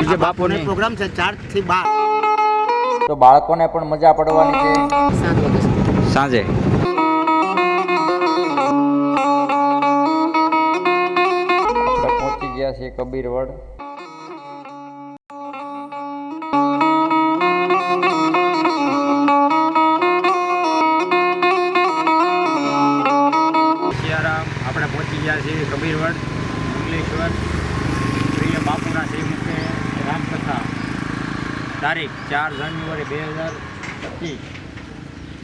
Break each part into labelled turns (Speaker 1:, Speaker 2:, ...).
Speaker 1: પૂજ્ય બાપુનો
Speaker 2: પ્રોગ્રામ છે 4 થી 12.
Speaker 3: તો બાળકોને પણ મજા પડવાની છે.
Speaker 2: 7 વાગે
Speaker 1: સાંજે.
Speaker 3: આપણે પહોંચી ગયા છીએ કબીરવડ.
Speaker 1: આપણે પહોંચી ગયા છીએ કબીરવડ મંગલેશ્વર પ્રિય બાપુના શ્રીમુખે રામકથા તારીખ 4 જાન્યુઆરી 2025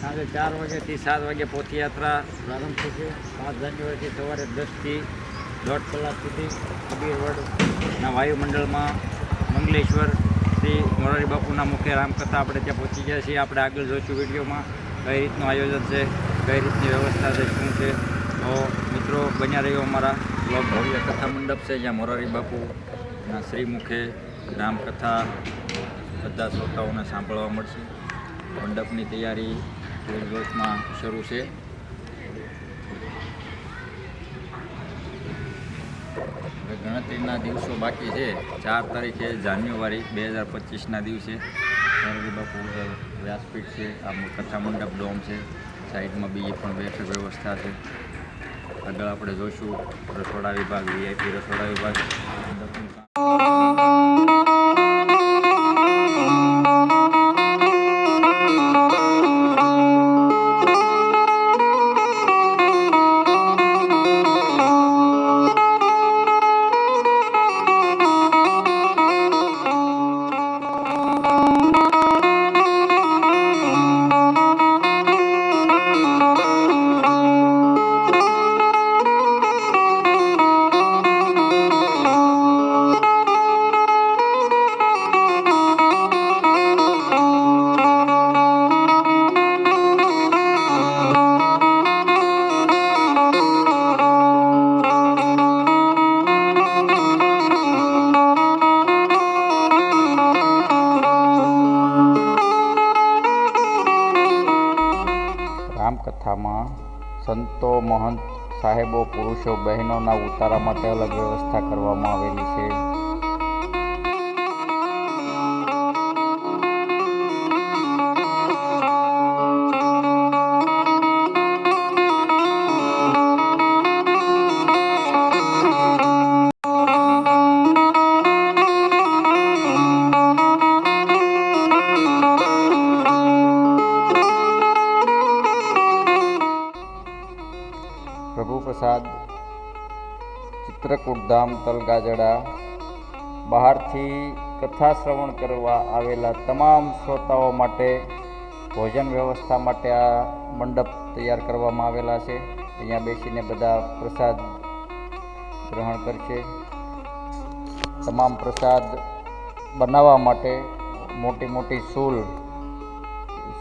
Speaker 1: સાંજે 4 વાગ્યાથી 7 વાગે પોથયાત્રા પ્રારંભ થશે. 5 જાન્યુઆરીથી સવારે 10થી 1.5 કલાક સુધી કબીરવડના વાયુમંડળમાં મંગલેશ્વર શ્રી મોરારી બાપુના મુખે રામકથા આપણે ત્યાં પહોંચી ગયા છીએ. આપણે આગળ જોઈશું વિડીયોમાં કઈ રીતનું આયોજન છે, કઈ રીતની વ્યવસ્થા છે, શું છે. તો મિત્રો બન્યા રહ્યો અમારા બ્લોગ. ભવ્ય કથા મંડપ છે જ્યાં મોરારી બાપુના શ્રીમુખે રામકથા બધા શ્રોતાઓને સાંભળવા મળશે. મંડપની તૈયારી જોશમાં શરૂ છે. હવે ગણતરીના દિવસો બાકી છે. 4 તારીખે જાન્યુઆરી 2025ના દિવસે મોરારી બાપુ વ્યાસપીઠ છે, આ કથા મંડપ ડોમ છે, સાઈડમાં બીજી પણ બેઠક વ્યવસ્થા છે. આગળ આપણે જોઈશું રસોડા વિભાગ, વીઆઈપી રસોડા વિભાગ. રામકથામાં સંતો, મહંત, સાહેબો, પુરુષો, બહેનોના ઉતારા માટે અલગ વ્યવસ્થા કરવામાં આવેલી છે. પ્રભુ પ્રસાદ ચિત્રકૂટ ધામ તલગાજડા બહારથી કથા શ્રવણ કરવા આવેલા તમામ શ્રોતાઓ માટે ભોજન વ્યવસ્થા માટે આ મંડપ તૈયાર કરવામાં આવેલા છે. અહીંયા બેસીને બધા પ્રસાદ ગ્રહણ કરશે. તમામ પ્રસાદ બનાવવા માટે મોટી મોટી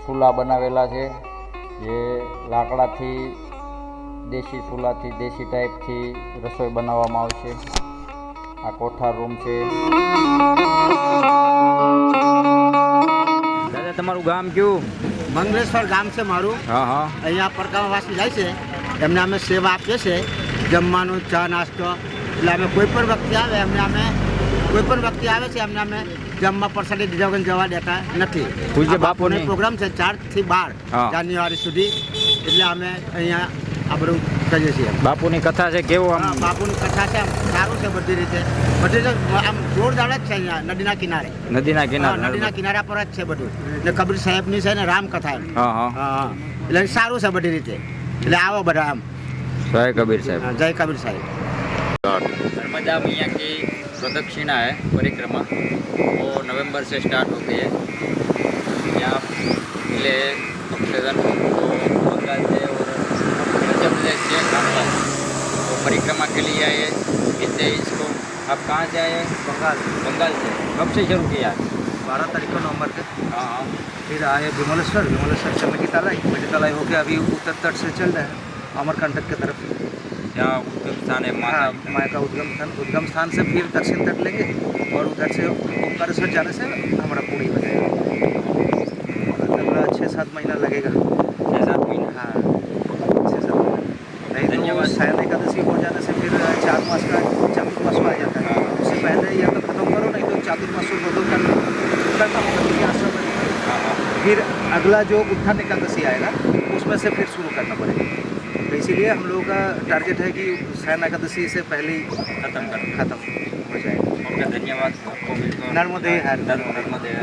Speaker 1: ચૂલા બનાવેલા છે, જે લાકડાથી દેશી ચૂલાથી દેશી ટાઈપથી રસોઈ બનાવવામાં આવશે. આ કોઠાર રૂમ છે. દાદા તમારું ગામ કયું?
Speaker 2: મંગલેશ્વર ગામ છે મારું.
Speaker 1: હા હા.
Speaker 2: અહીંયા પરકાવાસી જાય છે, એમને અમે સેવા આપીએ છીએ, જમવાનું, ચા, નાસ્તો. એટલે અમે કોઈ પણ વ્યક્તિ આવે છે એમને અમે જમવા પરસાદી દીધા વગર જવા દેતા નથી.
Speaker 1: પૂજ્ય બાપુનો
Speaker 2: પ્રોગ્રામ છે 4 થી 12 જાન્યુઆરી સુધી. એટલે અમે અહીંયા આ બધું કરીએ છીએ.
Speaker 1: બાપુની કથા છે, કેવું આમ?
Speaker 2: બાપુની કથા છે, આમ સારું છે બધી રીતે આમ જોરદાર જ છે. અહીંયા નદીના કિનારે નદીના કિનારા પર જ છે બધું. એટલે કબીર સાહેબની છે ને રામકથા. હા, એટલે સારું છે બધી રીતે. એટલે આવો બધા આમ.
Speaker 1: जय कबीर साहब.
Speaker 2: जय कबीर साहब.
Speaker 1: नर्मदा मैया की प्रदक्षिणा है, परिक्रमा, वो नवंबर से स्टार्ट होती है. यहाँ मिले ऑक्सीजन को बंगाल से और मध्य प्रदेश से खानवा, तो परिक्रमा के लिए आए इतने. इसको आप कहाँ से आए? बंगाल से. कब से शुरू किया?
Speaker 2: 12 तारीख को नवंबर के.
Speaker 1: हाँ हाँ.
Speaker 2: फिर आए विमलेश्वर से मेडी तलाई होके अभी उत्तर तट से चल रहे हैं अमरकंटक की तरफ.
Speaker 1: यहाँ उद्गम स्थान है
Speaker 2: माया का उद्गम स्थान से फिर दक्षिण तट लेंगे और उधर से ओंकारेश्वर जाने से हमारा पूरी हो जाएगा. लगभग 6-7 महीना लगेगा.
Speaker 1: 6-7 महीना.
Speaker 2: हाँ, 6-7 महीना. धन्यवाद. शायद एकादशी हो जाने से फिर 4 मास का चतुर्मास आ जाता है. उससे पहले या तो खत्म करो, नहीं तो
Speaker 4: चातुर्मासों उत्थान एकादशी आश्रम है, फिर अगला जो उत्थान एकादशी आएगा उसमें से फिर शुरू करना पड़ेगा। तो इसीलिए हम लोगों का टारगेट है कि शयन एकादशी से पहले ही खत्म हो जाएगा।
Speaker 1: ओके, धन्यवाद आपको।
Speaker 4: नर्मदे हर
Speaker 1: नर्मदे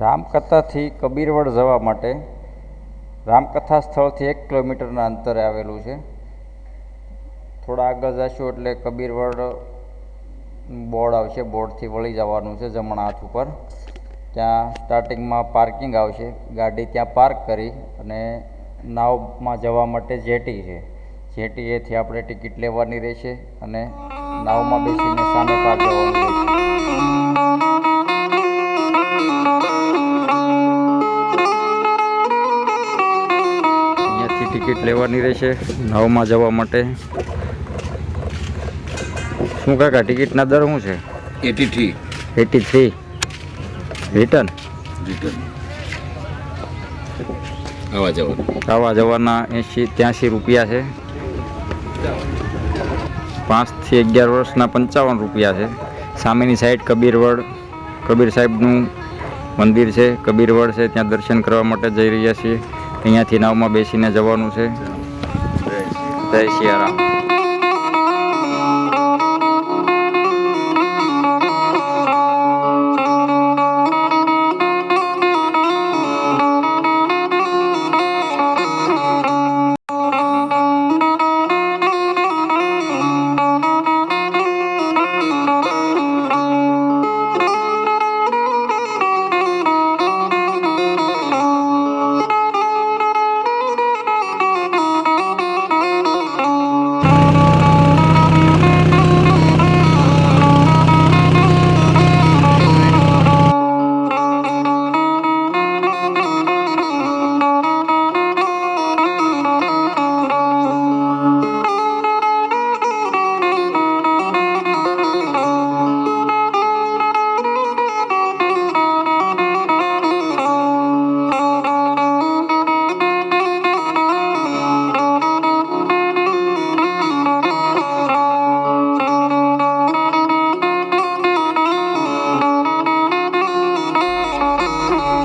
Speaker 3: રામકથાથી કબીરવડ જવા માટે રામકથા સ્થળથી 1 કિલોમીટરના અંતરે આવેલું છે. થોડા આગળ જશું એટલે કબીરવડ બોર્ડ આવશે, બોર્ડથી વળી જવાનું છે જમણા હાથ ઉપર. ત્યાં સ્ટાર્ટિંગમાં પાર્કિંગ આવશે, ગાડી ત્યાં પાર્ક કરી અને નાવમાં જવા માટે જેટી છે, જેટીએથી આપણે ટિકિટ લેવાની રહેશે અને નાવમાં બેસીને સામે પાર જવાનું રહેશે. ટિકિટ લેવાની રહેશે નાવમાં જવા માટે. શું કાકા ટિકિટના દર શું છે? 83 રિટર્ન આવવા જવાના 80-83 રૂપિયા છે. 5 થી 11 વર્ષના 55 રૂપિયા છે. સામેની સાઈડ કબીર સાહેબનું મંદિર છે, કબીરવડ છે, ત્યાં દર્શન કરવા માટે જઈ રહ્યા છીએ. અહીંયાથી નાવમાં બેસીને જવાનું છે. જય સિયારામ.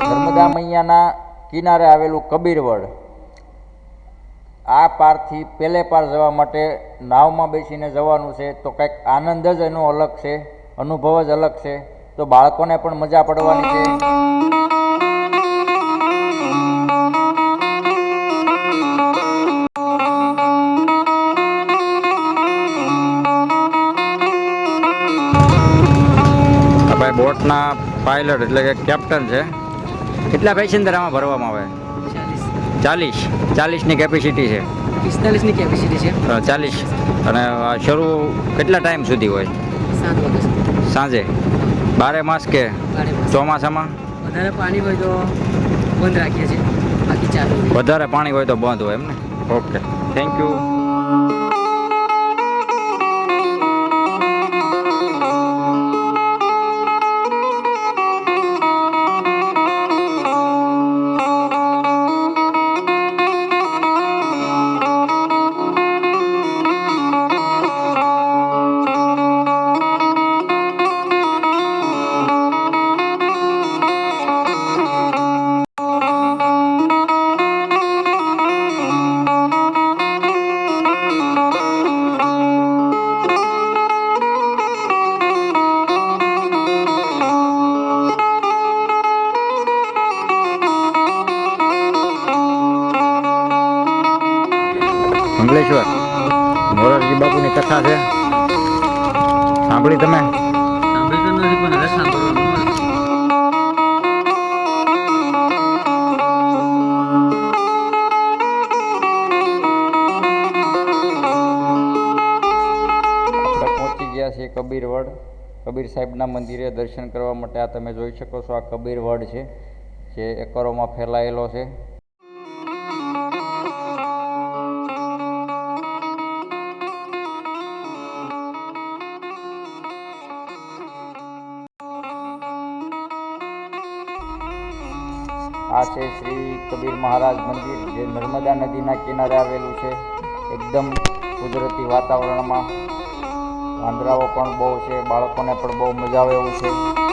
Speaker 3: નર્મદા મૈયાના કિનારે આવેલું કબીરવડ, આ પારથી પેલે પાર જવા માટે નાવમાં બેસીને જવાનું છે. તો કંઈક આનંદ જ એનો અલગ છે, અનુભવ જ અલગ છે. તો બાળકોને પણ મજા પડવાની છે. ભાઈ બોટના પાયલટ એટલે કે કેપ્ટન છે. કેટલા પેસેન્જર આમાં ભરવામાં આવે? 40ની કેપેસિટી છે.
Speaker 5: 45ની કેપેસિટી છે.
Speaker 3: 40. અને શરૂ કેટલા ટાઈમ સુધી હોય?
Speaker 5: 7 વાગ્યા
Speaker 3: સાંજે. 12 માસ કે ચોમાસામાં?
Speaker 5: વધારે પાણી હોય તો બંધ રાખીએ છીએ, બાકી ચાલુ.
Speaker 3: વધારે પાણી હોય તો બંધ હોય એમ ને? Okay, thank you. Mangleshwar Morarji બાપુની કથા છે, સાંભળી તમે?
Speaker 5: સાંભળી તો નથી, પણ હવે સાંભળવાનું મળશે.
Speaker 3: આપણે પહોંચી ગયા છીએ કબીરવડ. કબીર સાહેબના મંદિરે દર્શન કરવા માટે આ તમે જોઈ શકો છો, આ કબીરવડ છે જે એકરોમાં ફેલાયેલો છે. આ છે શ્રી કબીર મહારાજ મંદિર, જે નર્મદા નદીના કિનારે આવેલું છે. એકદમ કુદરતી વાતાવરણમાં વાંદરાઓ પણ બહુ છે, બાળકોને પણ બહુ મજા આવે એવું છે.